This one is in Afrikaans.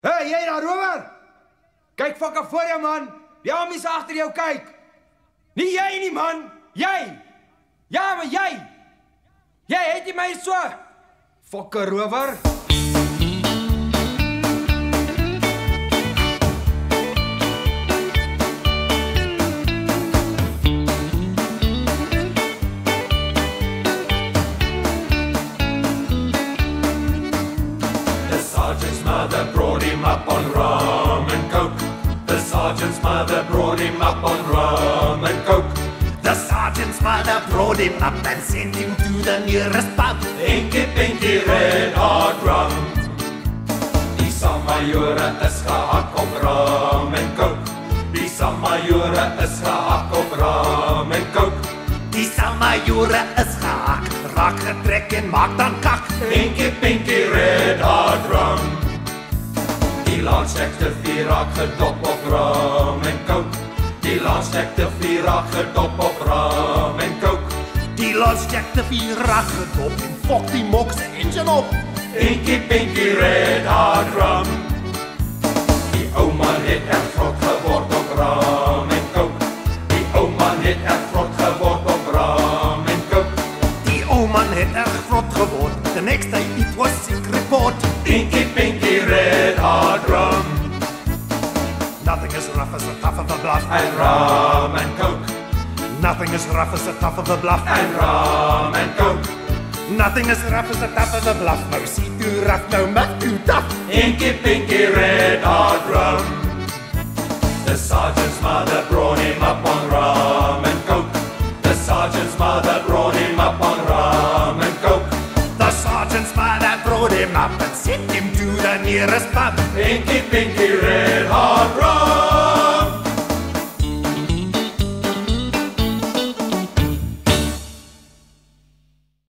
Hey, jy daar, rower! Kyk fucking voor jou, man! Die amies agter jou kyk! Nie jy nie, man! Jy! Ja, maar jy! Jy het jy my so! Fucking rower! The sergeant's mother brought him up on rum and coke. The sergeant's mother brought him up on rum and coke. The sergeant's mother brought him up and sent him to the nearest pub. Pinky, pinky, red hot rum. Die Samajore is gehak op rum en coke. Die Samajore is gehak op rum en coke. Die Samajore is gehak, raak getrek en maak dan kak. Pinky, pinky, red hot rum. Die laatste vier raak gedop op rum en coke. Die laatste vier raak gedop op rum en coke. Die laaste vier raak gedop en fok die mok se engine op. Pinky, pinky, red hot rum. Die ou man het echt vrot geword op rum en coke. Die ou man het echt vrot geword op rum en coke. Die ou man het erg vrot geword. The next day it was sick report. Pinky, pinky, red hot rum. Nothing is rough as the tough of a bluff. And rum and coke. Nothing is rough as the tough of a bluff. And rum and coke. Nothing is rough as the tough of a bluff. Nou see too rough, nou muff too tough. Pinky, pinky, red hot rum. The sergeant's mother brought him up on rum and coke. The sergeant's mother brought him up on rum and coke. The sergeant's mother brought him up and sent him to the nearest pub. Pinky, pinky, red hot